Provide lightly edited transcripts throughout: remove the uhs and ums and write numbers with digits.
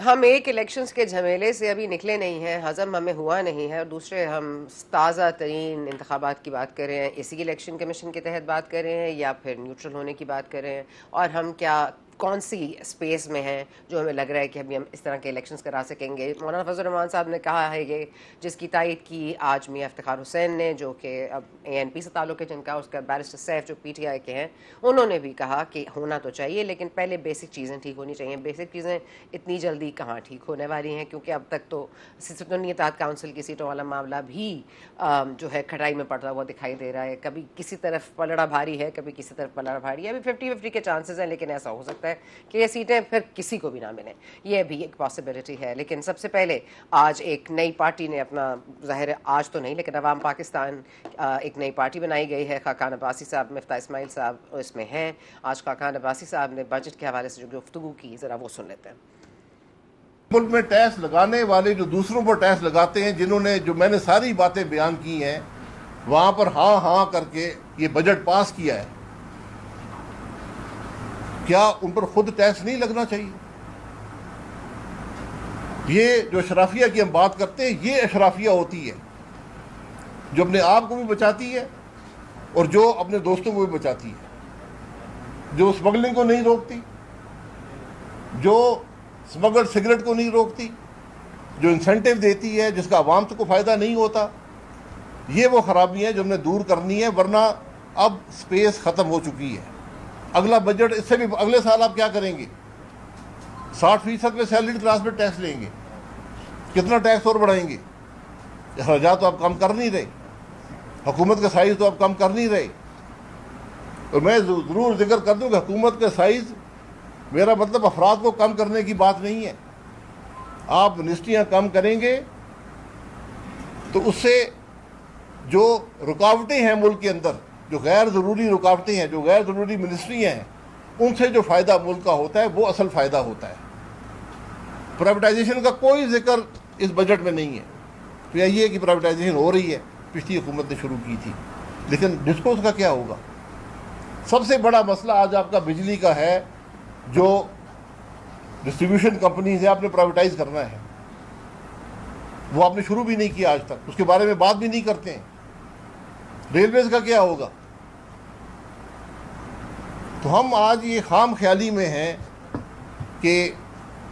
हम एक इलेक्शंस के झमेले से अभी निकले नहीं हैं, हज़म हमें हुआ नहीं है, और दूसरे हम ताज़ा तरीन इंतखाबात की बात कर रहे हैं, इसी इलेक्शन कमीशन के तहत बात कर रहे हैं या फिर न्यूट्रल होने की बात कर रहे हैं, और हम क्या कौन सी स्पेस में हैं जो हमें लग रहा है कि अभी हम इस तरह के इलेक्शंस करा सकेंगे। मौलाना फजल रहमान साहब ने कहा है ये, जिसकी तायद की आज मियां इफ्तिखार हुसैन ने, जो कि अब ANP से ताल्लुक़ है जिनका, उसका बैरिस्टर सैफ जो PTI के हैं, उन्होंने भी कहा कि होना तो चाहिए लेकिन पहले बेसिक चीज़ें ठीक होनी चाहिए। बेसिक चीज़ें इतनी जल्दी कहाँ ठीक होने वाली हैं, क्योंकि अब तक तो सुन्नी इत्तेहाद काउंसिल की सीटों वाला मामला भी जो है खटाई में पड़ता हुआ दिखाई दे रहा है। कभी किसी तरफ पलड़ा भारी है, कभी किसी तरफ पलड़ा भारी है। अभी 50-50 के चांसेस हैं, लेकिन ऐसा हो सकता है कि ये सीटें फिर किसी को भी ना मिलें, ये भी एक पॉसिबिलिटी है। लेकिन सबसे पहले आज एक नई पार्टी ने अपना, ज़ाहिर है आज तो नहीं लेकिन अवाम पाकिस्तान एक नई पार्टी बनाई गई है। खाकान अब्बासी साहब, मिफ्ता इस्माइल साहब इसमें हैं। आज खाकान अब्बासी साहब ने बजट के हवाले से जो गुफ्तगू की, ज़रा वो सुन लेते हैं। मुल्क में टैक्स लगाने वाले जो दूसरों पर टैक्स लगाते हैं, जिन्होंने, जो मैंने सारी बातें बयान की हैं, वहाँ पर हाँ हाँ करके ये बजट पास किया है, क्या उन पर खुद टैक्स नहीं लगना चाहिए? ये जो अशराफिया की हम बात करते हैं, ये अशराफिया होती है जो अपने आप को भी बचाती है और जो अपने दोस्तों को भी बचाती है, जो स्मगलिंग को नहीं रोकती, जो स्मगल्ड सिगरेट को नहीं रोकती, जो इंसेंटिव देती है जिसका आवाम को फ़ायदा नहीं होता। ये वो खराबियाँ हैं जो हमने दूर करनी है, वरना अब स्पेस ख़त्म हो चुकी है। अगला बजट, इससे भी अगले साल आप क्या करेंगे? 60% में सैलरीड क्लास में टैक्स लेंगे, कितना टैक्स और बढ़ाएंगे? अखराजात तो आप कम कर नहीं रहे, हुकूमत का साइज़ तो आप कम कर नहीं रहे। और मैं ज़रूर जिक्र कर दूँ कि हुकूमत का साइज़, मेरा मतलब अफराद को कम करने की बात नहीं है। आप मिनिस्ट्रियाँ कम करेंगे तो उससे जो रुकावटें हैं मुल्क के अंदर, जो गैर ज़रूरी रुकावटें हैं, जो गैर ज़रूरी मिनिस्ट्रियाँ हैं, उनसे जो फ़ायदा मुल्क का होता है वो असल फ़ायदा होता है। प्राइवेटाइजेशन का कोई जिक्र इस बजट में नहीं है। तो यही है कि प्राइवेटाइजेशन हो रही है, पिछली हुकूमत ने शुरू की थी, लेकिन डिस्कोर्स का क्या होगा? सबसे बड़ा मसला आज आपका बिजली का है। जो डिस्ट्रीब्यूशन कंपनीज है, आपने प्राइवेटाइज करना है, वो आपने शुरू भी नहीं किया आज तक, उसके बारे में बात भी नहीं करते हैं। रेलवेज का क्या होगा? तो हम आज ये खाम ख्याली में हैं कि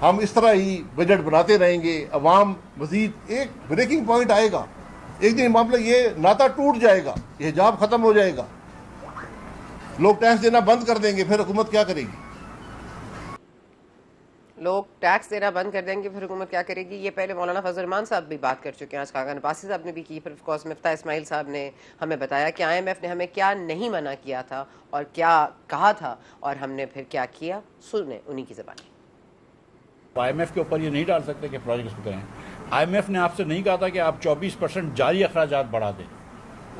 हम इस तरह ही बजट बनाते रहेंगे। अवाम मजीद, एक ब्रेकिंग पॉइंट आएगा, एक दिन मामला ये नाता टूट जाएगा, ये हिजाब ख़त्म हो जाएगा, लोग टैक्स देना बंद कर देंगे, फिर हुकूमत क्या करेगी? लोग टैक्स देना बंद कर देंगे, फिर हुकूमत क्या करेगी? ये पहले मौलाना फजल रहमान साहब भी बात कर चुके हैं, आज खाकान अब्बासी साहब ने भी की, फिर ऑफकोर्स मिफ्ता इस्माइल साहब ने हमें बताया कि IMF ने हमें क्या नहीं मना किया था और क्या कहा था और हमने फिर क्या किया। सुने उन्हीं की ज़बानी। IMF के ऊपर ये नहीं डाल सकते कि प्रोजेक्ट्स करें। IMF ने आपसे नहीं कहा था कि आप 24% जारी अखराजात बढ़ा दें,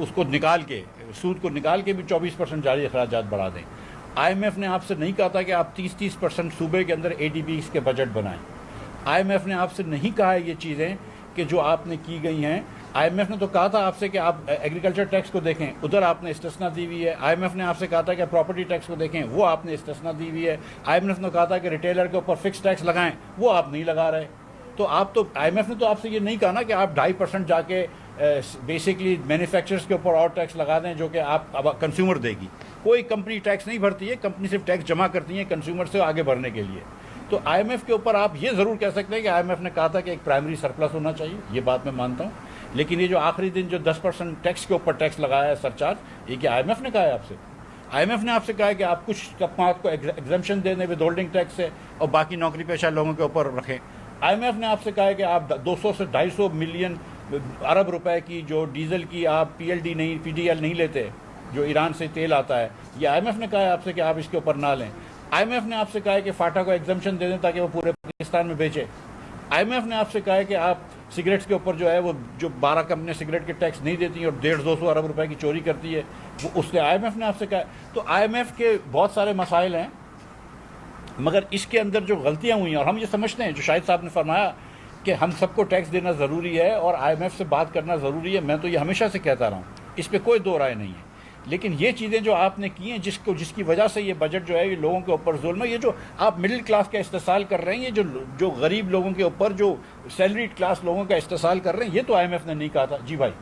उसको निकाल के, सूद को निकाल के भी 24% जारी अखराजात बढ़ा दें। IMF ने आपसे नहीं कहा था कि आप 30% सूबे के अंदर ADBs के बजट बनाएं। IMF ने आपसे नहीं कहा है ये चीज़ें कि जो आपने की गई हैं। IMF ने तो कहा था आपसे कि आप एग्रीकल्चर टैक्स को देखें, उधर आपने इस्तिस्ना दी हुई है। IMF ने आपसे कहा था कि प्रॉपर्टी टैक्स को देखें, वो आपने इस्तिस्ना दी हुई है। IMF ने कहा था कि रिटेलर के ऊपर फिक्स टैक्स लगाएं, वो आप नहीं लगा रहे। तो आप तो, IMF ने तो आपसे ये नहीं कहा ना कि आप 2.5% जाके बेसिकली मैन्युफैक्चरर्स के ऊपर और टैक्स लगा दें जो कि आप अब कंज्यूमर देगी। कोई कंपनी टैक्स नहीं भरती है, कंपनी सिर्फ टैक्स जमा करती है कंज्यूमर से आगे बढ़ने के लिए। तो IMF के ऊपर आप ये ज़रूर कह सकते हैं कि IMF ने कहा था कि एक प्राइमरी सरप्लस होना चाहिए, ये बात मैं मानता हूँ। लेकिन ये जो आखिरी दिन जो 10% टैक्स के ऊपर टैक्स लगाया है, सरचार्ज, ये कि IMF ने कहा है आपसे? IMF ने आपसे कहा है कि आप कुछ कमात को एग्जम्पशन दे दें विद होल्डिंग टैक्स से और बाकी नौकरी पेशा लोगों के ऊपर रखें। IMF ने आपसे कहा है कि आप 200 से 250 मिलियन अरब रुपए की जो डीजल की आप PDL नहीं लेते, जो ईरान से तेल आता है, ये IMF ने कहा है आपसे कि आप इसके ऊपर ना लें। IMF ने आपसे कहा है कि फाटा को एग्जम्पशन दे दें ताकि वो पूरे पाकिस्तान में बेचे। IMF ने आपसे कहा है कि आप सिगरेट्स के ऊपर जो है, वो जो 12 कंपनियां सिगरेट के टैक्स नहीं देती हैं और 150-200 अरब रुपए की चोरी करती है, वो उससे IMF ने आपसे कहा है। तो IMF के बहुत सारे मसाइल हैं, मगर इसके अंदर जो गलतियाँ हुई हैं, और हम ये समझते हैं, जो शाहिद साहब ने फरमाया कि हम सबको टैक्स देना ज़रूरी है और IMF से बात करना ज़रूरी है, मैं तो ये हमेशा से कहता रहा हूँ, इस पर कोई दो राय नहीं है। लेकिन ये चीज़ें जो आपने की हैं जिसकी वजह से ये बजट जो है ये लोगों के ऊपर जुल्म है, ये जो आप मिडिल क्लास का इस्तेसाल कर रहे हैं, ये जो गरीब लोगों के ऊपर जो सैलरीड क्लास लोगों का इस्तेसाल कर रहे हैं, ये तो IMF ने नहीं कहा था। जी भाई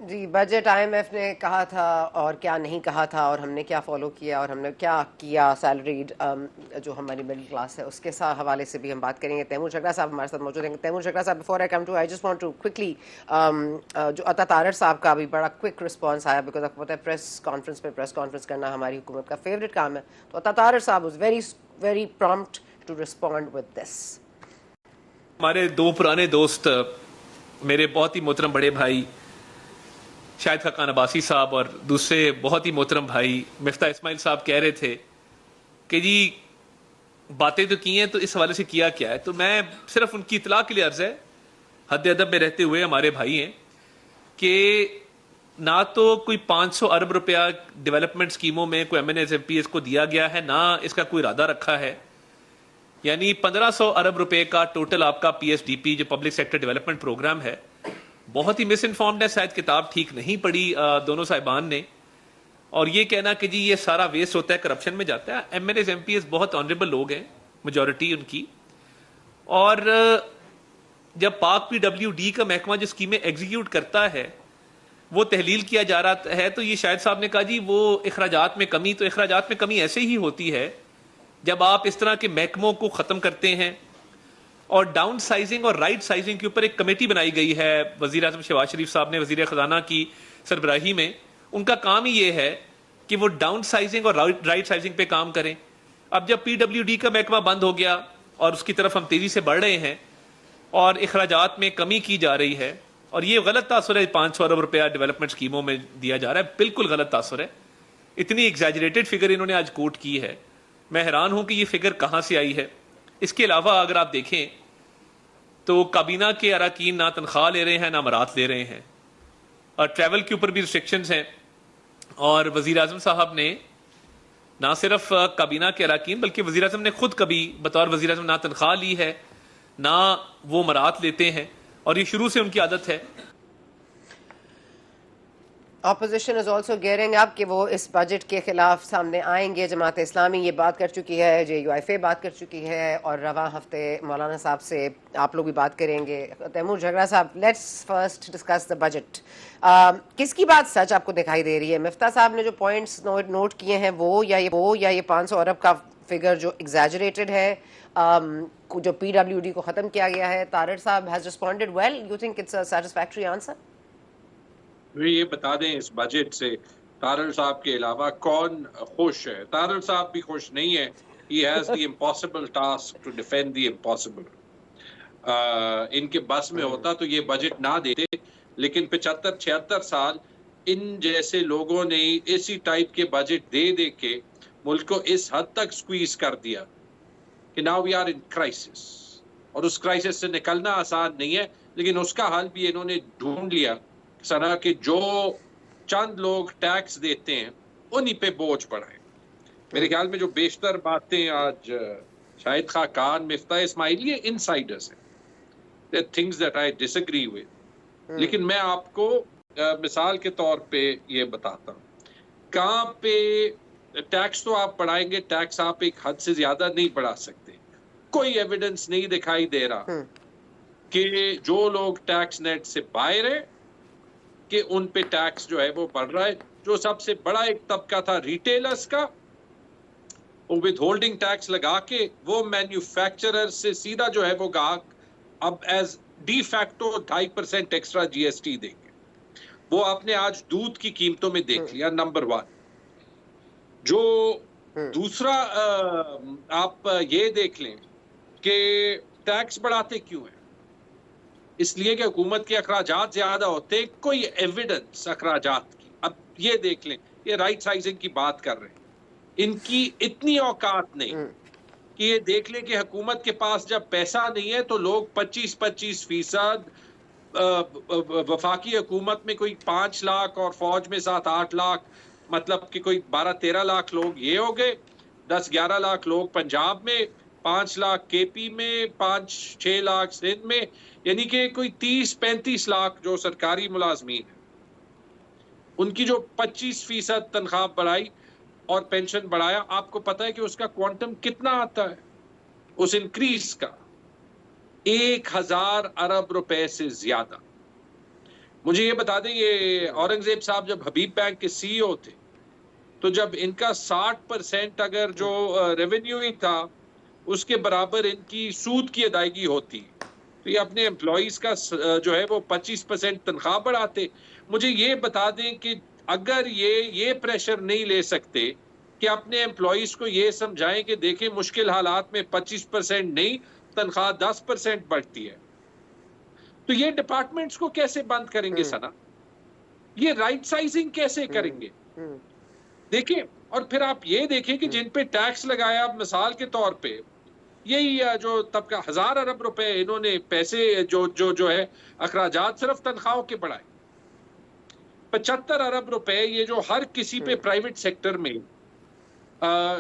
जी, बजट IMF ने कहा था और क्या नहीं कहा था, और हमने क्या फॉलो किया और हमने क्या किया सैलरीड जो हमारी मिडिल क्लास है उसके साथ हवाले से भी हम बात करेंगे। तैमूर झगड़ा साहब हमारे साथ मौजूद हैं। तैमूर झगड़ा साहब, before I come to, I just want to quickly, जो अता तारड़ साहब का भी बड़ा क्विक रिस्पॉन्स आया, बिकॉज आपको पता है प्रेस कॉन्फ्रेंस करना हमारी हुकूमत का फेवरेट काम है। तो अता तारड़ साहब was very very prompt to respond with this. हमारे दो पुराने दोस्त, मेरे बहुत ही मोहतरम बड़े भाई शाहिद खान अब्बासी साहब और दूसरे बहुत ही मोहतरम भाई मिफ्ता इस्माइल साहब कह रहे थे कि जी बातें तो की हैं, तो इस हवाले से किया क्या है। तो मैं सिर्फ उनकी इतला के लिए अर्ज है, हद अदब में रहते हुए हमारे भाई हैं, कि ना तो कोई 500 अरब रुपया डेवलपमेंट स्कीमों में कोई MNS MPs को दिया गया है, ना इसका कोई इरादा रखा है। यानी 1500 अरब रुपए का टोटल आपका PSDP जो पब्लिक सेक्टर डेवलपमेंट प्रोग्राम है, बहुत ही मिस इन्फॉर्म्ड है, शायद किताब ठीक नहीं पढ़ी दोनों साहिबान ने। और ये कहना कि जी ये सारा वेस्ट होता है, करप्शन में जाता है। MNS MPs बहुत ऑनरेबल लोग हैं, मेजॉरिटी उनकी। और जब पाक PWD का महकमा जो स्कीमें एग्जीक्यूट करता है वो तहलील किया जा रहा है, तो ये शाहिद साहब ने कहा जी वो अखराजात में कमी, तो अखराजात में कमी ऐसे ही होती है जब आप इस तरह के महकमों को ख़त्म करते हैं। और डाउन साइजिंग और राइट साइजिंग के ऊपर एक कमेटी बनाई गई है वज़ीर आज़म शहबाज शरीफ साहब ने वज़ीर ख़जाना की सरबराही में। उनका काम ही ये है कि वो डाउन साइजिंग और राइट साइजिंग पे काम करें। अब जब PWD का महकमा बंद हो गया और उसकी तरफ हम तेज़ी से बढ़ रहे हैं और अखराजात में कमी की जा रही है, और ये गलत तासुर है 500 अरब रुपया डेवलपमेंट स्कीमों में दिया जा रहा है, बिल्कुल गलत तासुर है। इतनी एग्जैजरेटेड फिगर इन्होंने आज कोट की है, मैं हैरान हूं कि ये फिगर कहां से आई है। इसके अलावा अगर आप देखें तो काबीना के अरकान ना तनख्वाह ले रहे हैं ना मरात ले रहे हैं, और ट्रैवल के ऊपर भी रिस्ट्रिक्शंस हैं। और वज़ीर आज़म साहब ने ना सिर्फ काबीना के अरकान बल्कि वज़ीर आज़म ने खुद कभी बतौर वज़ीर आज़म ना तनख्वाह ली है ना वो मरात लेते हैं, और ये शुरू से उनकी आदत है। Opposition is also gearing up कि वो इस बजट के खिलाफ सामने आएंगे। जमात इस्लामी ये बात कर चुकी है, JUIF बात कर चुकी है, और रवा हफ्ते मौलाना साहब से आप लोग भी बात करेंगे। तैमूर झगड़ा साहब, let's first discuss the budget. किसकी बात सच आपको दिखाई दे रही है? मिफ्ता साहब ने जो पॉइंट्स नोट किए हैं वो या ये 500 अरब का फिगर जो एग्जैजरेटेड है, जो PWD को ख़त्म किया गया है? तारड़ साहब has responded well, you think it's a satisfactory answer? ये बता दें इस बजट से तारड़ साहब के अलावा कौन खुश है? तारड़ साहब भी खुश नहीं है। He has the impossible task to defend the impossible. इनके बस में होता तो ये बजट ना देते, लेकिन 75-76 साल इन जैसे लोगों ने इसी टाइप के बजट दे दे के मुल्क को इस हद तक स्क्वीज कर दिया कि now we are in crisis. और उस क्राइसिस से निकलना आसान नहीं है, लेकिन उसका हल भी इन्होंने ढूंढ लिया। सना कि जो चंद लोग टैक्स देते हैं उन्हीं पे बोझ बढ़ाए। मेरे ख्याल में जो बेशतर बातें आज शाहिद खान, मिफ्ता इस्माइल, ये इनसाइडर्स हैं, things that I disagree with. लेकिन मैं आपको मिसाल के तौर पे ये बताता हूँ, कहाँ पे टैक्स तो आप बढ़ाएंगे, टैक्स आप एक हद से ज्यादा नहीं बढ़ा सकते। कोई एविडेंस नहीं दिखाई दे रहा कि जो लोग टैक्स नेट से बाहर है कि उन पे टैक्स जो है वो बढ़ रहा है। जो सबसे बड़ा एक तबका था रिटेलर्स का, वो विद होल्डिंग टैक्स लगा के वो मैन्युफैक्चरर से सीधा जो है वो ग्राहक अब as de facto 2.5% extra GST देंगे। वो आपने आज दूध की कीमतों में देख लिया, नंबर 1। जो दूसरा आप ये देख लें कि टैक्स बढ़ाते क्यों हैं? इसलिए कि हुकूमत के अखराजात ज्यादा होते, कोई एविडेंस अखराजात की। अब ये देख लें, ये राइट साइजिंग की बात कर रहे हैं, इनकी इतनी औकात नहीं कि ये देख लें कि हुकूमत के पास जब पैसा नहीं है तो लोग 25-25% वफाकी हुकूमत में कोई 5 लाख और फौज में 7-8 लाख, मतलब कि कोई 12-13 लाख लोग ये हो गए, 10-11 लाख लोग पंजाब में, 5 लाख KP में, 5-6 लाख सिंध में, यानी कि कोई 30-35 लाख जो सरकारी मुलाजमीन है। उनकी जो 25% तनख्वाह बढ़ाई और पेंशन बढ़ाया, आपको पता है कि उसका क्वांटम कितना आता है उस इंक्रीज का? 1000 अरब रुपए से ज्यादा। मुझे ये बता दें, ये औरंगजेब साहब जब हबीब बैंक के सीईओ थे, तो जब इनका 60% अगर जो रेवेन्यू ही था उसके बराबर इनकी सूद की अदायगी होती, तो ये अपने एम्प्लॉइज का जो है वो 25% तनख्वाह बढ़ाते। मुझे ये बता दें कि अगर ये प्रेशर नहीं ले सकते कि अपने एम्प्लॉइज को ये समझाएं कि देखें मुश्किल हालात में 25% नहीं, तनख्वाह 10% बढ़ती है, तो ये डिपार्टमेंट्स को कैसे बंद करेंगे सना? ये राइट साइजिंग कैसे करेंगे? देखिए, और फिर आप ये देखें कि जिन पे टैक्स लगाया, मिसाल के तौर पे यही जो तबका 1000 अरब रुपए इन्होंने पैसे जो है अखराजात सिर्फ तनख्वाहों के बढ़ाए। 75 अरब रुपए ये जो हर किसी पे प्राइवेट सेक्टर में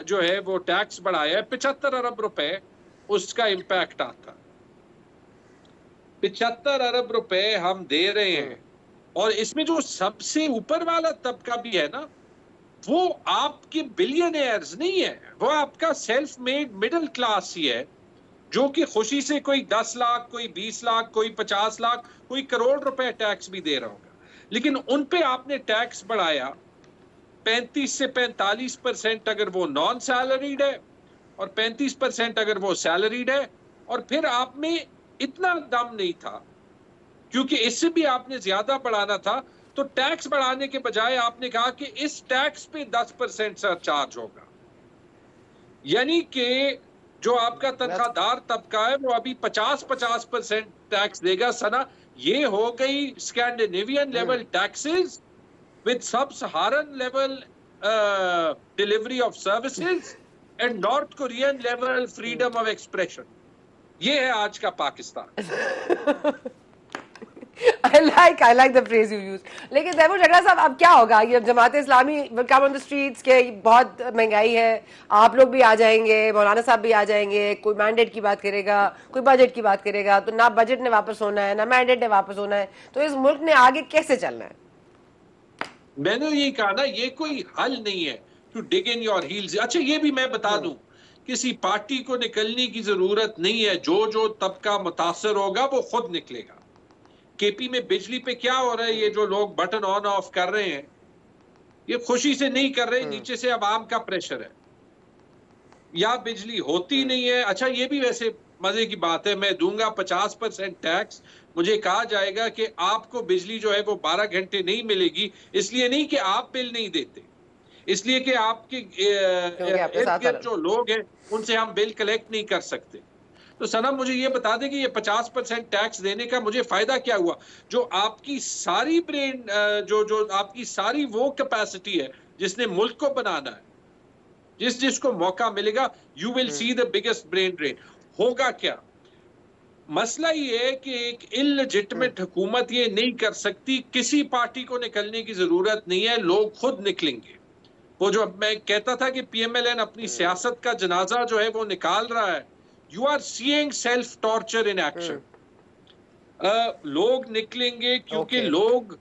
जो है वो टैक्स बढ़ाया है, 75 अरब रुपए उसका इंपैक्ट आता। 75 अरब रुपए हम दे रहे हैं, और इसमें जो सबसे ऊपर वाला तबका भी है ना, वो आपके बिलियनियर्स नहीं है, वो आपका सेल्फ मेड मिडिल क्लास ही है, जो कि खुशी से कोई 10 लाख, कोई 20 लाख, कोई 50 लाख, कोई करोड़ रुपए टैक्स भी दे रहा होगा। लेकिन उन पे आपने टैक्स बढ़ाया 35 से 45% अगर वो नॉन सैलरीड है, और 35% अगर वो सैलरीड है। और फिर आप में इतना दम नहीं था, क्योंकि इससे भी आपने ज्यादा बढ़ाना था, तो टैक्स बढ़ाने के बजाय आपने कहा कि इस टैक्स पे 10% सरचार्ज होगा, यानी कि जो आपका तनख्वाहदार तबका है वो अभी 50% टैक्स देगा सना। ये हो गई Scandinavian level taxes with sub Saharan level delivery of services and North Korean level freedom of expression. ये है आज का Pakistan. I like the phrase you use. लेकिन तैमूर झगड़ा साहब, अब क्या होगा? ये Jamaat Islami will come on the streets के बहुत महंगाई है, आप लोग भी आ जाएंगे, मौलाना साहब भी आ जाएंगे, कोई मैंडेट की बात करेगा, कोई बजट की बात करेगा, तो ना बजट ने वापस होना है, ना मैंडेट ने वापस होना है, तो इस मुल्क ने आगे कैसे चलना है? मैंने यही कहा ना, ये कोई हल नहीं है to dig in your heels. अच्छा, ये भी मैं बता दूं, किसी पार्टी को निकलने की जरूरत नहीं है, जो तबका मुतासर होगा वो खुद निकलेगा। केपी में बिजली पे क्या हो रहा है, ये जो लोग बटन ऑन ऑफ कर रहे हैं, ये खुशी से नहीं कर रहे, नीचे से आवाम का प्रेशर है, या बिजली होती नहीं है। अच्छा, ये भी वैसे मजे की बात है, मैं दूंगा 50% टैक्स, मुझे कहा जाएगा कि आपको बिजली जो है वो 12 घंटे नहीं मिलेगी, इसलिए नहीं कि आप बिल नहीं देते, इसलिए कि आपके इर्द गिर्द जो लोग हैं उनसे हम बिल कलेक्ट नहीं कर सकते। तो सनम, मुझे ये बता दें कि ये 50% टैक्स देने का मुझे फायदा क्या हुआ? जो आपकी सारी ब्रेन जो आपकी सारी वो कैपेसिटी है जिसने मुल्क को बनाना है, जिसको मौका मिलेगा, you will see the biggest brain drain. होगा क्या? मसला ये है कि एक इललेजिटिमेट हुकूमत ये नहीं कर सकती, किसी पार्टी को निकलने की जरूरत नहीं है, लोग खुद निकलेंगे। वो जो मैं कहता था कि पीएमएलएन अपनी सियासत का जनाजा जो है वो निकाल रहा है, you are seeing self torture in action. लोग निकलेंगे क्योंकि लोग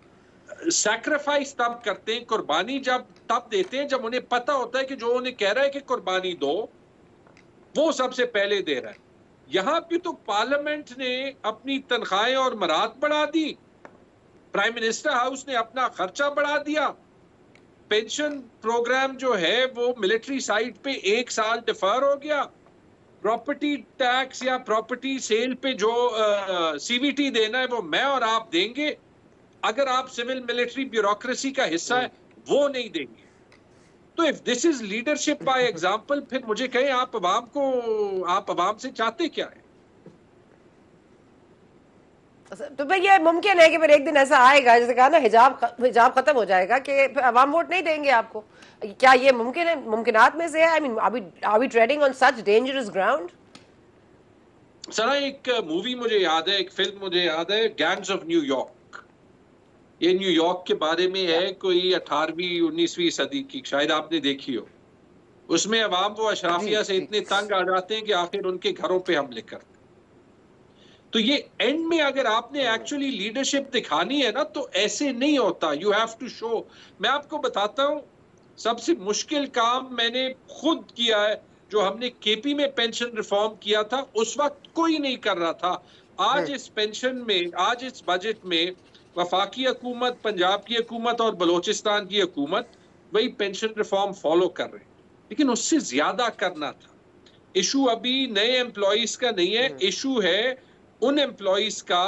सैक्रिफाइस तब करते हैं, कुर्बानी तब देते हैं जब उन्हें पता होता है कि जो उन्हें कह रहा है कि कुर्बानी दो, वो सबसे पहले दे रहा है। यहां भी तो पार्लियामेंट ने अपनी तनख्वाहें और मराद बढ़ा दी, प्राइम मिनिस्टर हाउस ने अपना खर्चा बढ़ा दिया, पेंशन प्रोग्राम जो है वो मिलिट्री साइड पे 1 साल डिफर हो गया, प्रॉपर्टी टैक्स या प्रॉपर्टी सेल पे जो सीवीटी देना है वो मैं और आप देंगे, अगर आप सिविल मिलिट्री ब्यूरोक्रेसी का हिस्सा है वो नहीं देंगे। तो if this is leadership by example, फिर मुझे कहें आप अवाम से चाहते क्या है? तो भाई ये मुमकिन है कि फिर एक दिन ऐसा आएगा, जैसे कहा ना, हिजाब खत्म हो जाएगा कि अवाम वोट नहीं देंगे आपको। क्या ये मुमकिन है? मुमकिनात में से है? I mean, are we treading on such dangerous ground? Sir, एक मूवी मुझे याद है, एक फिल्म मुझे याद है, गैंग्स ऑफ न्यूयॉर्क। ये न्यूयॉर्क के बारे में है, कोई 18वीं 19वीं सदी की, शायद आपने देखी हो। उसमें अवाम वो अशराफिया से इतने तंग आ जाते हैं कि आखिर उनके घरों पे हमले करते। तो ये एंड में अगर आपने एक्चुअली लीडरशिप दिखानी है ना, तो ऐसे नहीं होता. You have to show. मैं आपको बताता हूं, सबसे मुश्किल काम मैंने खुद किया है. जो हमने केपी में पेंशन रिफॉर्म किया था, उस वक्त कोई नहीं कर रहा था. आज इस पेंशन में, आज इस बजट में वफाकी हुकूमत, पंजाब की हुकूमत और बलोचिस्तान की हुकूमत वही पेंशन रिफॉर्म फॉलो कर रहे हैं, लेकिन उससे ज्यादा करना था. इशू अभी नए एम्प्लॉइज का नहीं है, इशू है उन एम्प्लॉइज का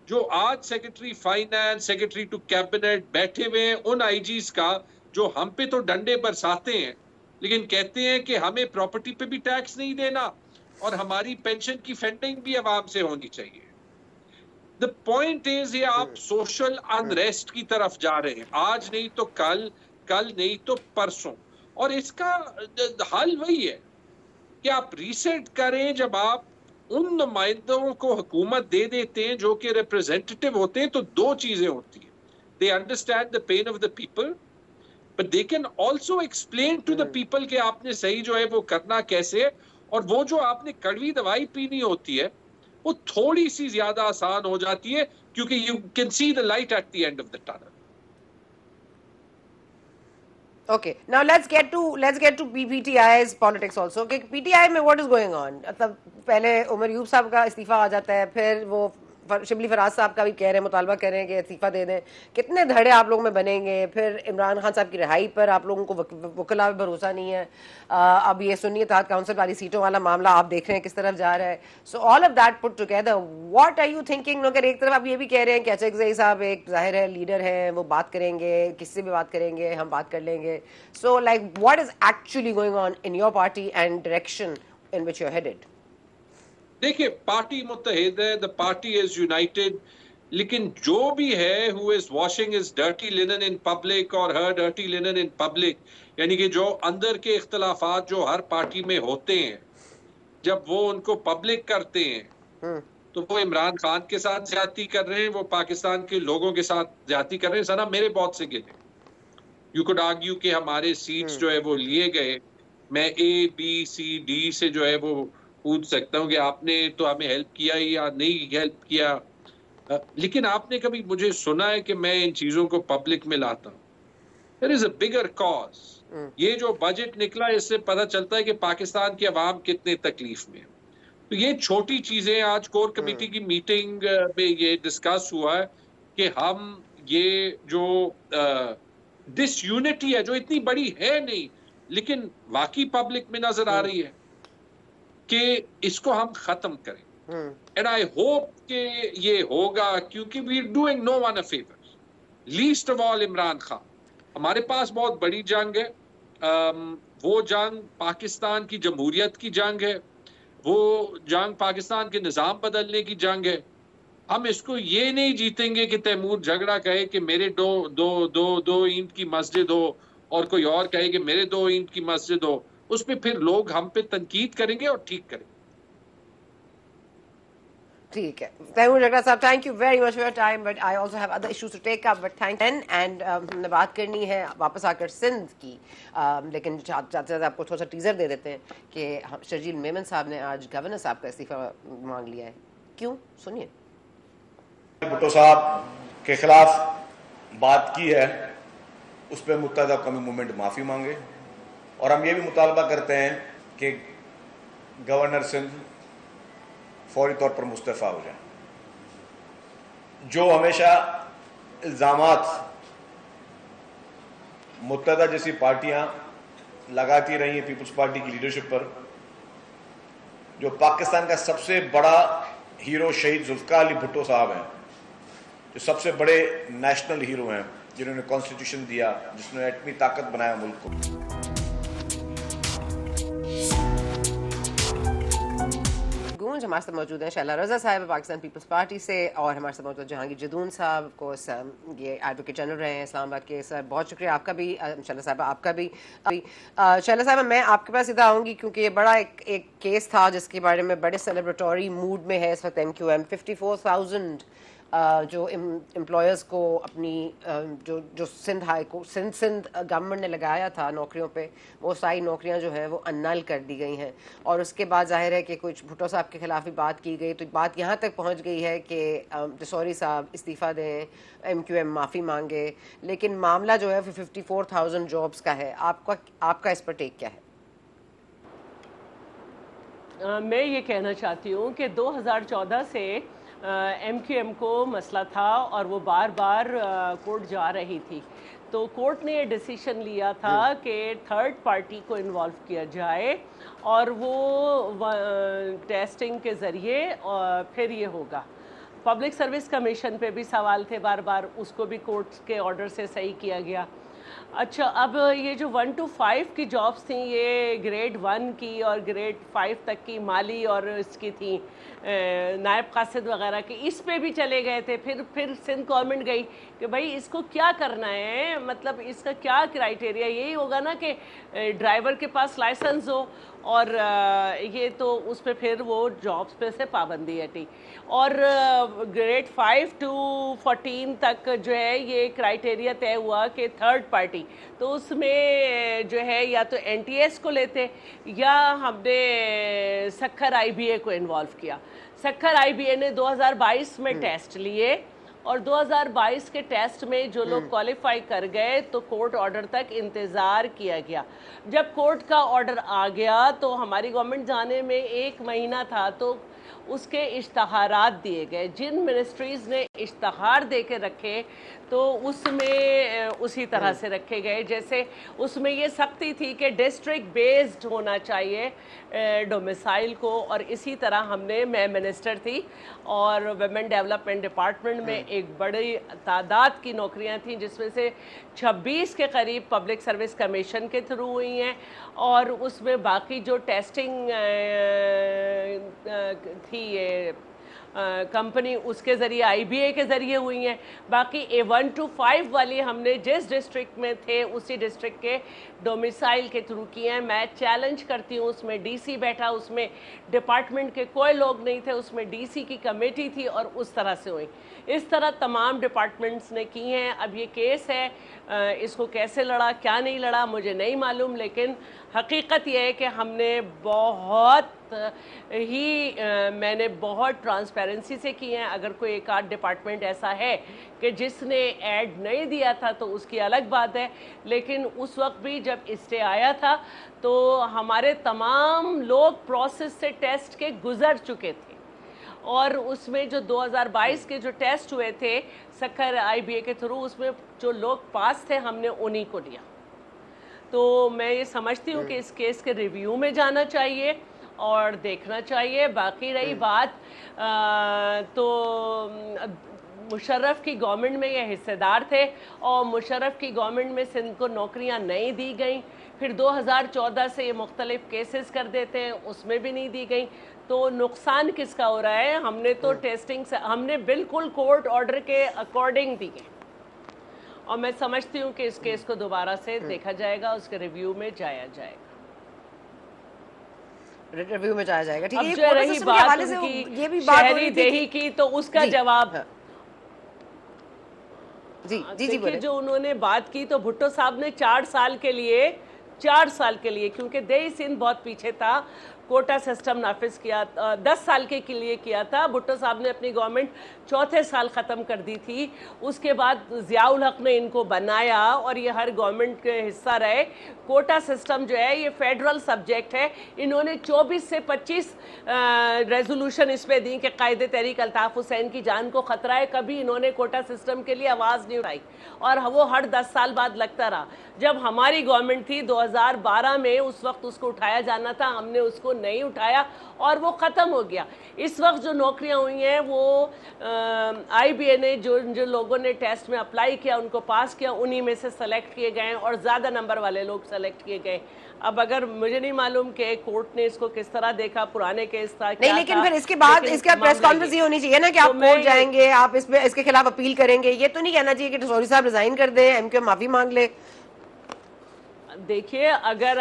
जो आज secretary finance, secretary to cabinet बैठे हुए हैं, उन आईजीज का जो हम पे तो डंडे बरसाते हैं, लेकिन कहते हैं कि हमें प्रॉपर्टी पे भी टैक्स नहीं देना और हमारी पेंशन की फंडिंग भी आवाम से होनी चाहिए. द पॉइंट इज, ये आप सोशल अनरेस्ट की तरफ जा रहे हैं. आज नहीं तो कल, कल नहीं तो परसों. और इसका हल वही है कि आप रीसेट करें. जब आप उन नुमाइंदों को हुकूमत दे देते हैं जो कि रिप्रेजेंटेटिव होते हैं, तो दो चीजें होती हैं. They understand the pain of the people, but they can also explain to the people कि आपने सही जो है वो करना कैसे है. और वो जो आपने कड़वी दवाई पीनी होती है, वो थोड़ी सी ज्यादा आसान हो जाती है, क्योंकि you can see the light at the end of the tunnel. Okay, now let's get to PTI's politics also. Okay, PTI में what is going on? मतलब पहले उमर यूब साहब का इस्तीफा आ जाता है, फिर वो शिबली फराज साहब का भी कह रहे हैं, मुतालबा कर रहे हैं कि इस्तीफा दे दें. कितने धड़े आप लोगों में बनेंगे? फिर इमरान खान साहब की रिहाई पर आप लोगों को वकला पे भरोसा नहीं है. अब ये सुन्नी इत्तेहाद काउंसिल वाली सीटों वाला मामला आप देख रहे हैं किस तरफ जा रहा है. So all of that put together, what are you thinking? अगर एक तरफ आप ये भी कह रहे हैं कि अचकज़ई साहब एक जाहिर है लीडर है, वो बात करेंगे, किससे भी बात करेंगे, हम बात कर लेंगे. So like what is actually going on in your party and direction in which you are headed? देखिए, पार्टी मुत्तहिद है, द पार्टी इज यूनाइटेड, लेकिन जो भी है who is washing his dirty linen in public और हर डर्टी लिनन इन पब्लिक, यानी कि जो अंदर के इख्तलाफात जो हर पार्टी में होते हैं, जब वो उनको पब्लिक करते हैं, तो वो इमरान खान के साथ ज्यादती कर रहे हैं, वो पाकिस्तान के लोगों के साथ ज्यादती कर रहे हैं. सना, मेरे बहुत से गिले. यू कुड आर्ग्यू कि हमारे सीट्स जो है वो लिए गए. मैं ABCD से जो है वो पूछ सकता हूँ कि आपने तो हमें हेल्प किया या नहीं हेल्प किया, लेकिन आपने कभी मुझे सुना है कि मैं इन चीजों को पब्लिक में लाता हूँ? There is a bigger cause. ये जो बजट निकला, इससे पता चलता है कि पाकिस्तान की आवाम कितने तकलीफ में है. तो ये छोटी चीजें, आज कोर कमेटी की मीटिंग में ये डिस्कस हुआ है कि हम ये जो डिसयूनिटी है, जो इतनी बड़ी है नहीं लेकिन वाकई पब्लिक में नजर आ रही है, कि इसको हम खत्म करें. एंड आई होप कि ये होगा, क्योंकि we are doing no one a favour, least of all Imran Khan. हमारे पास बहुत बड़ी जंग है. वो जंग पाकिस्तान की जमहूरियत की जंग है, वो जंग पाकिस्तान के निज़ाम बदलने की जंग है. हम इसको ये नहीं जीतेंगे कि तैमूर झगड़ा कहे कि मेरे दो ईंट की मस्जिद हो, और कोई और कहे कि मेरे 2 ईंट की मस्जिद हो. उस पे फिर लोग हम पे तनकीद करेंगे और ठीक करेंगे. ठीक है, तैमूर झगड़ा साहब, thank you very much for your time, but I also have other issues to take up, but thank and हमने बात करनी है वापस आकर सिंध की. लेकिन चाहते आपको थोड़ा सा टीजर दे देते हैं कि शर्जील मेमन साहब ने आज गवर्नर साहब का इस्तीफा मांग लिया है. क्यों, सुनिए. भुट्टो साहब के खिलाफ बात की है, उस पर मुत्तहिदा कौमी मूवमेंट माफ़ी मांगे, और हम ये भी मुतालबा करते हैं कि गवर्नर सिंध फौरी तौर पर मुस्तफ़ा हो जाए. जो हमेशा इल्ज़ामात मुत्तहिदा जैसी पार्टियां लगाती रही हैं पीपल्स पार्टी की लीडरशिप पर, जो पाकिस्तान का सबसे बड़ा हीरो शहीद जुल्फ़िकार अली भुट्टो साहब हैं, जो सबसे बड़े नेशनल हीरो हैं, जिन्होंने कॉन्स्टिट्यूशन दिया, जिसने एटमी ताकत बनाया मुल्क को. हमारे साथ मौजूद हैं शैला रजा साहब पाकिस्तान पीपल्स पार्टी से, और हमारे साथ मौजूद जहांगीर जदून साहब को ये एडवोकेट जनरल रहे हैं इस्लामाबाद के. सर बहुत शुक्रिया आपका भी, शैला साहब आपका भी. शैला साहब, मैं आपके पास इधर आऊँगी क्योंकि ये बड़ा एक केस था जिसके बारे में बड़े सेलिब्रेटरी मूड में है इस वक्त MQM. 54,000 जो एम्प्लॉयर्स को अपनी जो जो Sindh high court Sindh government ने लगाया था नौकरियों पे, वो सारी नौकरियां जो है वो अन्नल कर दी गई हैं। और उसके बाद जाहिर है कि कुछ भुट्टो साहब के खिलाफ भी बात की गई, तो बात यहाँ तक पहुँच गई है कि जसौरी साहब इस्तीफ़ा दें, MQM माफ़ी मांगे, लेकिन मामला जो है 54,000 जॉब्स का है। आपका इस पर टेक क्या है? मैं ये कहना चाहती हूँ कि 2014 से MQM को मसला था और वो बार बार कोर्ट जा रही थी, तो कोर्ट ने ये डिसीजन लिया था कि थर्ड पार्टी को इन्वॉल्व किया जाए और वो टेस्टिंग के ज़रिए फिर ये होगा। पब्लिक सर्विस कमीशन पे भी सवाल थे बार बार, उसको भी कोर्ट के ऑर्डर से सही किया गया। अच्छा, अब ये जो 1 to 5 की जॉब्स थी, ये ग्रेड 1 की और ग्रेड 5 तक की माली और इसकी थी नायब कासिद वगैरह की, इस पे भी चले गए थे। फिर सिंध गवर्नमेंट गई कि भाई इसको क्या करना है, मतलब इसका क्या क्राइटेरिया, यही होगा ना कि ड्राइवर के पास लाइसेंस हो और ये तो उस पर फिर वो जॉब्स पे से पाबंदी हटी। और ग्रेड 5 to 14 तक जो है ये क्राइटेरिया तय हुआ कि थर्ड पार्टी, तो उसमें जो है या तो NTS को लेते या हमने सक्खर IBA को इन्वॉल्व किया। सक्खर IBA ने 2022 में टेस्ट लिए और 2022 के टेस्ट में जो लोग क्वालिफाई कर गए तो कोर्ट ऑर्डर तक इंतज़ार किया गया। जब कोर्ट का ऑर्डर आ गया तो हमारी गवर्नमेंट जाने में 1 महीना था, तो उसके इश्तहारात दिए गए। जिन मिनिस्ट्रीज़ ने इश्तहार दे के रखे तो उसमें उसी तरह से रखे गए, जैसे उसमें ये सख्ती थी कि डिस्ट्रिक्ट बेस्ड होना चाहिए डोमिसाइल को। और इसी तरह मैं मिनिस्टर थी और वुमेन डेवलपमेंट डिपार्टमेंट में एक बड़ी तादाद की नौकरियां थीं, जिसमें से 26 के करीब पब्लिक सर्विस कमीशन के थ्रू हुई हैं और उसमें बाकी जो टेस्टिंग थी ये कंपनी उसके ज़रिए IBA के ज़रिए हुई हैं। बाकी A1 to 5 वाली हमने जिस डिस्ट्रिक्ट में थे उसी डिस्ट्रिक्ट के डोमिसाइल के थ्रू किए हैं। मैं चैलेंज करती हूँ, उसमें DC बैठा, उसमें डिपार्टमेंट के कोई लोग नहीं थे, उसमें DC की कमेटी थी और उस तरह से हुई। इस तरह तमाम डिपार्टमेंट्स ने की हैं। अब ये केस है, इसको कैसे लड़ा क्या नहीं लड़ा मुझे नहीं मालूम, लेकिन हकीकत यह है कि हमने बहुत ही मैंने बहुत ट्रांसपेरेंसी से की हैं। अगर कोई एक आध डिपार्टमेंट ऐसा है कि जिसने ऐड नहीं दिया था तो उसकी अलग बात है, लेकिन उस वक्त भी जब स्टे आया था तो हमारे तमाम लोग प्रोसेस से टेस्ट के गुजर चुके थे और उसमें जो 2022 के जो टेस्ट हुए थे सक्खर IBA के थ्रू, उसमें जो लोग पास थे हमने उन्हीं को लिया। तो मैं ये समझती हूँ कि इस केस के रिव्यू में जाना चाहिए और देखना चाहिए। बाकी रही बात तो मुशर्रफ की गवर्नमेंट में ये हिस्सेदार थे और मुशर्रफ की गवर्नमेंट में सिंध को नौकरियां नहीं दी गई। फिर 2014 से ये मुख्तलिफ केसेस कर देते हैं, उसमें भी नहीं दी गई। तो नुकसान किसका हो रहा है? हमने तो टेस्टिंग से हमने बिल्कुल कोर्ट ऑर्डर के अकॉर्डिंग दी है और मैं समझती हूँ कि इस केस को दोबारा से देखा जाएगा, उसके रिव्यू में जाया जाएगा। रिव्यू में जाया जाएगा, ठीक है। अब जो रही बात उनकी ये भी बात शहरी देही की, तो उसका जवाब जी बोले। जो उन्होंने बात की तो भुट्टो साहब ने 4 साल के लिए क्योंकि देही सिंध बहुत पीछे था, कोटा सिस्टम नाफिज किया, 10 साल के लिए किया था। भुट्टो साहब ने अपनी गवर्नमेंट चौथे साल ख़त्म कर दी थी। उसके बाद ज़ियाउल हक ने इनको बनाया और ये हर गवर्नमेंट के हिस्सा रहे। कोटा सिस्टम जो है ये फेडरल सब्जेक्ट है। इन्होंने 24 से 25 रेजोल्यूशन इस पर दी कि कायदे तहरीक अल्ताफ़ हुसैन की जान को ख़तरा है। कभी इन्होंने कोटा सिस्टम के लिए आवाज़ नहीं उठाई और वो हर 10 साल बाद लगता रहा। जब हमारी गवर्नमेंट थी 2012 में, उस वक्त उसको उठाया जाना था, हमने उसको नहीं उठाया और वो ख़त्म हो गया। इस वक्त जो नौकरियां हुई हैं वो IBA ने जो लोगों ने टेस्ट में अप्लाई किया उनको पास किया, उन्हीं में से सेलेक्ट किए गए और ज़्यादा नंबर वाले लोग सेलेक्ट किए गए। अब अगर मुझे नहीं मालूम कि कोर्ट ने इसको किस तरह देखा, पुराने केस था नहीं, लेकिन फिर इसके बाद इसका प्रेस कॉन्फ्रेंस ये होनी चाहिए ना कि आप कोर्ट जाएंगे, आप इसके खिलाफ अपील करेंगे। ये तो नहीं कहना चाहिए कि जसौरी साहब रिजाइन कर दें, MQM माफी मांग ले। देखिए, अगर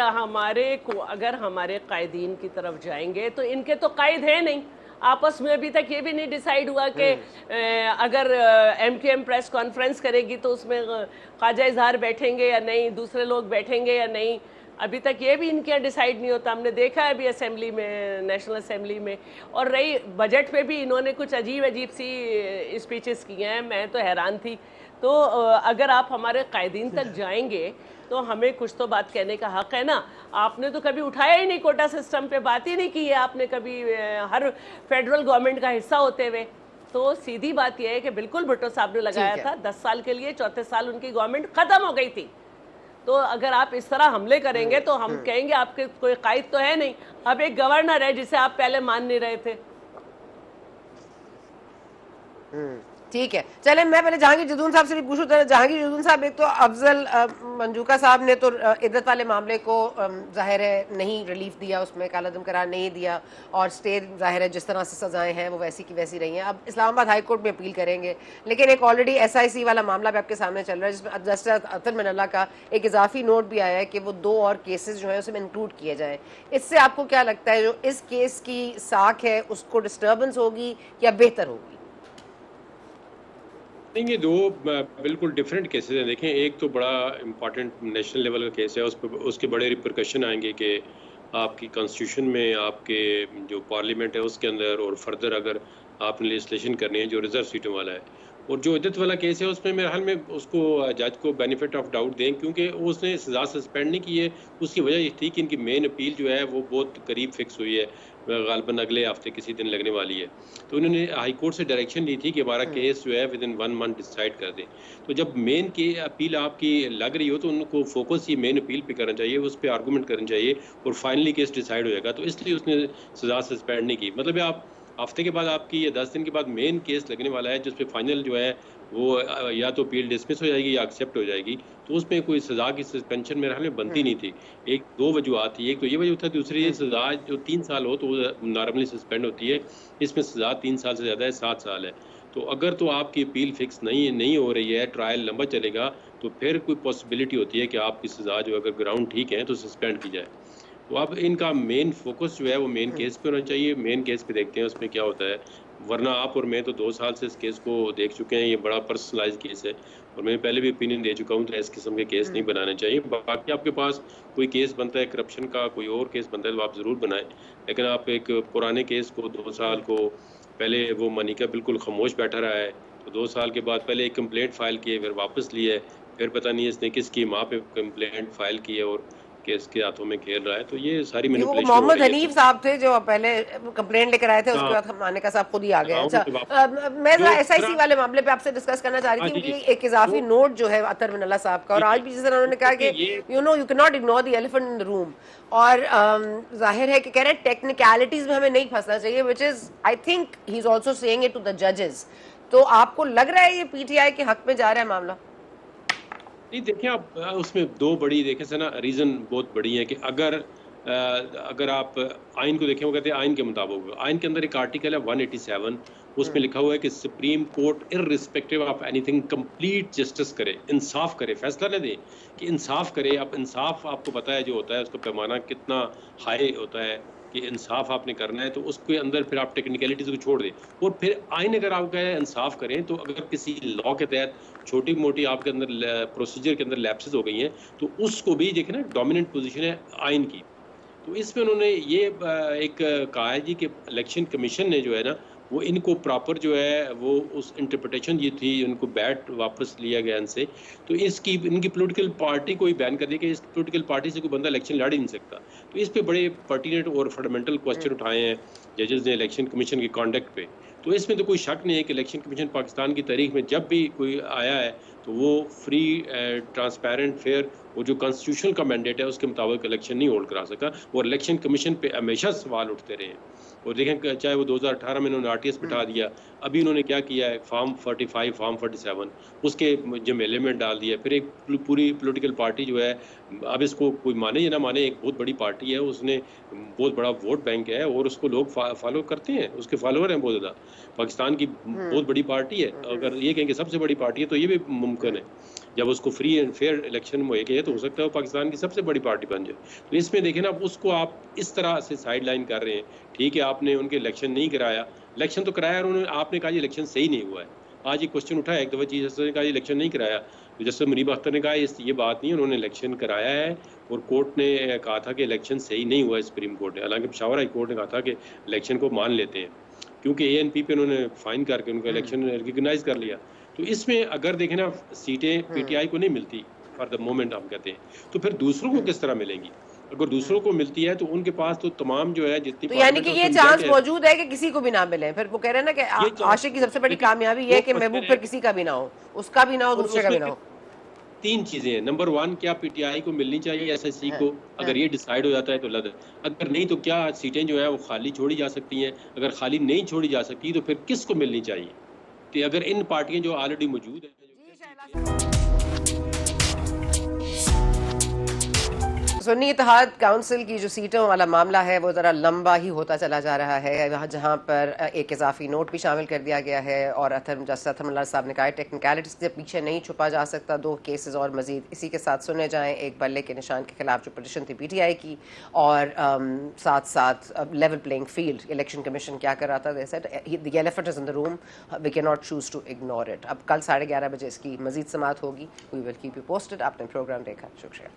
हमारे कायदीन की तरफ जाएंगे तो इनके तो कायद है नहीं। आपस में अभी तक ये भी नहीं डिसाइड हुआ कि अगर MQM प्रेस कॉन्फ्रेंस करेगी तो उसमें ख्वाजा इजहार बैठेंगे या नहीं, दूसरे लोग बैठेंगे या नहीं, अभी तक ये भी इनके डिसाइड नहीं होता। हमने देखा है अभी असेंबली में, नेशनल असेंबली में। और रही बजट पे भी इन्होंने कुछ अजीब अजीब सी स्पीचेस की हैं, मैं तो हैरान थी। तो अगर आप हमारे कायदीन तक जाएंगे तो हमें कुछ तो बात कहने का हक है ना। आपने तो कभी उठाया ही नहीं, कोटा सिस्टम पे बात ही नहीं की है आपने कभी, हर फेडरल गवर्नमेंट का हिस्सा होते हुए। तो सीधी बात यह है कि बिल्कुल भुट्टो साहब ने लगाया था 10 साल के लिए, चौथे साल उनकी गवर्नमेंट खत्म हो गई थी। तो अगर आप इस तरह हमले करेंगे तो हम कहेंगे आपके कोई कायद तो है नहीं, अब एक गवर्नर है जिसे आप पहले मान नहीं रहे थे। ठीक है, चले मैं पहले जहांगीर जदून साहब से भी पूछूं। तो जहांगीर जदून साहब, एक तो अफजल मंजूका साहब ने तो इद्दत वाले मामले को जाहिर है नहीं रिलीफ दिया, उसमें कालादम करार नहीं दिया, और स्टे जाहिर है जिस तरह से सजाएं हैं वो वैसी की वैसी रही हैं। अब इस्लामाबाद हाई कोर्ट में अपील करेंगे, लेकिन एक ऑलरेडी SIC वाला मामला भी आपके सामने चल रहा है जिसमें जस्टिस अतर मिनल्ला का एक इजाफी नोट भी आया है कि वो 2 और केसेस जो है उसमें इंक्लूड किए जाए। इससे आपको क्या लगता है जो इस केस की साख है उसको डिस्टर्बेंस होगी या बेहतर होगी? नहीं, ये 2 बिल्कुल डिफरेंट केसेस हैं। देखें, एक तो बड़ा इम्पॉर्टेंट नेशनल लेवल का केस है, उस पर उसके बड़े रिपरकशन आएंगे कि आपकी कॉन्स्टिट्यूशन में आपके जो पार्लियामेंट है उसके अंदर, और फर्दर अगर आपने लेजिस्लेशन करनी है जो रिजर्व सीटों वाला है। और जो इद्दत वाला केस है उसमें मेरे ख्याल में उसको जज को बेनिफिट ऑफ डाउट दें, क्योंकि उसने सज़ा सस्पेंड नहीं की है। उसकी वजह ये थी कि इनकी मेन अपील जो है वो बहुत करीब फिक्स हुई है, गालबन अगले हफ्ते किसी दिन लगने वाली है। तो उन्होंने हाई कोर्ट से डायरेक्शन ली थी कि हमारा केस जो है विद इन 1 मंथ डिसाइड कर दें। तो जब मेन की अपील आपकी लग रही हो तो उनको फोकस ये मेन अपील पे करना चाहिए, उस पर आर्गूमेंट करना चाहिए, और फाइनली केस डिसाइड हो जाएगा। तो इसलिए उसने सज़ा सस्पेंड नहीं की। मतलब आप हफ्ते के बाद आपकी या 10 दिन के बाद मेन केस लगने वाला है, जिस पे फाइनल जो है वो या तो अपील डिसमिस हो जाएगी या एक्सेप्ट हो जाएगी। तो उसमें कोई सज़ा की सस्पेंशन मेरे ख्याल में बनती नहीं थी। एक 2 वजूहत थी, एक तो ये वजह था, दूसरी ये सज़ा जो 3 साल हो तो वो नॉर्मली सस्पेंड होती है, इसमें सज़ा 3 साल से ज़्यादा है, 7 साल है। तो अगर तो आपकी अपील फिक्स नहीं हो रही है, ट्रायल लंबा चलेगा, तो फिर कोई पॉसिबिलिटी होती है कि आपकी सज़ा जो अगर ग्राउंड ठीक है तो सस्पेंड की जाए। तो अब इनका मेन फोकस जो है वो मेन केस पे होना चाहिए। मेन केस पे देखते हैं उसमें क्या होता है, वरना आप और मैं तो 2 साल से इस केस को देख चुके हैं। ये बड़ा पर्सनलाइज केस है और मैं पहले भी ओपिनियन दे चुका हूँ, तो इस किस्म के केस नहीं बनाने चाहिए। बाकी आपके पास कोई केस बनता है करप्शन का, कोई और केस बनता है तो आप ज़रूर बनाएं, लेकिन आप एक पुराने केस को 2 साल को पहले वो मनिका बिल्कुल खामोश बैठा रहा है, तो 2 साल के बाद पहले एक कंप्लेंट फाइल की है, फिर वापस ली है, फिर पता नहीं इसने किसकी माँ पे कंप्लेंट फाइल की है और केस के हाथों में खेल रहा है। तो ये सारी मैनिपुलेशन। मोहम्मद हनीफ साहब थे जो पहले कंप्लेंट लेकर आए थे, उसके बाद मानिका साहब खुद ही आ गए। अच्छा, मैं SIC वाले मामले पे आपसे डिस्कस करना चाह रही थी, क्योंकि एक इजाफी नोट जो है अतर मिनल्ला साहब का, और आज भी जिस तरह उन्होंने कहा कि you can not ignore the elephant in the room, और जाहिर है कि कह रहे हैं टेक्निकलिटीज में हमें नहीं फंसना चाहिए, which is I think he is also saying it to the जजेस। तो आपको लग रहा है ये PTI के हक में जा रहा है मामला? नहीं, देखिए आप उसमें 2 बड़ी देखें से ना रीज़न बहुत बड़ी है कि अगर आप आइन को देखें, वो कहते हैं आइन के मुताबिक, आइन के अंदर एक आर्टिकल है 187, उसमें लिखा हुआ है कि supreme court irrespective of anything complete justice करे, इंसाफ करे, फैसला न दे कि इंसाफ करे। अब इंसाफ आपको पता है जो होता है उसका पैमाना कितना हाई होता है कि इंसाफ आपने करना है, तो उसके अंदर फिर आप टेक्निकलिटीज़ को छोड़ दें, और फिर आइन अगर आप कहें इंसाफ करें, तो अगर किसी लॉ के तहत छोटी मोटी आपके अंदर प्रोसीजर के अंदर लैप्सेस हो गई हैं, तो उसको भी देखें ना, डोमिनेंट पोजीशन है आइन की। तो इसमें उन्होंने ये एक कहा है जी कि इलेक्शन कमीशन ने जो है ना वो इनको प्रॉपर जो है वो उस इंटरप्रिटेशन ये थी, उनको बैट वापस लिया गया इनसे, तो इनकी पॉलिटिकल पार्टी को ही बैन कर दिया कि इस पॉलिटिकल पार्टी से कोई बंदा इलेक्शन लड़ ही नहीं सकता। तो इस पे बड़े पर्टिनेंट और फंडामेंटल क्वेश्चन उठाए हैं जजेस ने इलेक्शन कमीशन की कॉन्डक्ट पे। तो इसमें तो कोई शक नहीं है कि इलेक्शन कमीशन पाकिस्तान की तारीख में जब भी कोई आया है तो वो फ्री, ट्रांसपेरेंट, फेयर, वो जो कॉन्स्टिट्यूशन का मैंडेट है उसके मुताबिक इलेक्शन नहीं होल्ड करा सका, और इलेक्शन कमीशन पे हमेशा सवाल उठते रहे। और देखें, चाहे वो 2018 में इन्होंने RTS बिठा दिया, अभी इन्होंने क्या किया है, फॉर्म 45, फॉर्म 47 उसके जमेले में डाल दिया। फिर एक पूरी पॉलिटिकल पार्टी जो है, अब इसको कोई माने या ना माने, एक बहुत बड़ी पार्टी है, उसने बहुत बड़ा वोट बैंक है और उसको लोग फॉलो करते हैं, उसके फॉलोअर हैं बहुत ज़्यादा। पाकिस्तान की बहुत बड़ी पार्टी है, अगर ये कहें कि सबसे बड़ी पार्टी है तो ये भी मुमकिन है। जब उसको फ्री एंड फेयर इलेक्शन मुहैया किया तो हो सकता है वो पाकिस्तान की सबसे बड़ी पार्टी बन जाए। तो इसमें देखें ना, उसको आप इस तरह से साइड लाइन कर रहे हैं। ठीक है, आपने उनके इलेक्शन नहीं कराया, इलेक्शन तो कराया और उन्होंने आपने कहा ये इलेक्शन सही नहीं हुआ है। आज ये क्वेश्चन उठा है, एक दफ़ा चीफ जस्टिस ने कहा इलेक्शन नहीं कराया, तो जस्टिस मुनीब अख्तर ने कहा ये बात नहीं, उन्होंने इलेक्शन कराया है और कोर्ट ने कहा था कि इलेक्शन सही नहीं हुआ है सुप्रीम कोर्ट ने। हालांकि पेशावर हाई कोर्ट ने कहा था कि इलेक्शन को मान लेते हैं, क्योंकि ANP पे उन्होंने फाइन करके उनका इलेक्शन रिकग्नाइज कर लिया। तो इसमें अगर देखें ना, सीटें PTI को नहीं मिलती फॉर द मोमेंट हम कहते हैं, तो फिर दूसरों को किस तरह मिलेंगी? अगर दूसरों को मिलती है तो उनके पास तो तमाम जो है जितनी तो यानी कि ये चांस मौजूद है कि किसी को भी ना मिले। फिर वो कह रहे हैं ना कि आशिक की सबसे बड़ी कामयाबी है कि महबूब पर किसी का भी ना हो, उसका भी ना हो, दूसरे का भी ना हो। 3 चीजें हैं। नंबर 1, क्या PTI को मिलनी चाहिए SSC को? अगर ये डिसाइड हो जाता है तो लद, अगर नहीं तो क्या सीटें जो है वो खाली छोड़ी जा सकती हैं? अगर खाली नहीं छोड़ी जा सकती तो फिर किसको मिलनी चाहिए? कि अगर इन पार्टियां जो ऑलरेडी मौजूद हैं सुन्नी इत्तेहाद काउंसिल की जो सीटों वाला मामला है वो ज़रा लंबा ही होता चला जा रहा है, जहाँ पर एक इजाफी नोट भी शामिल कर दिया गया है और जस्टिस अथरमुल्लाह साहब ने कहा टेक्निकलिटीज़ से पीछे नहीं छुपा जा सकता, 2 केसेस और मजीद इसी के साथ सुने जाएं। एक बल्ले के निशान के खिलाफ जो पटिशन थी PTI की, और साथ साथ level playing field election commission क्या कर रहा था। They said the elephant is in the room, we can not choose to ignore it. अब कल 11:30 बजे इसकी मजीद समाअत होगी। We will keep you posted. आपने प्रोग्राम देखा, शुक्रिया।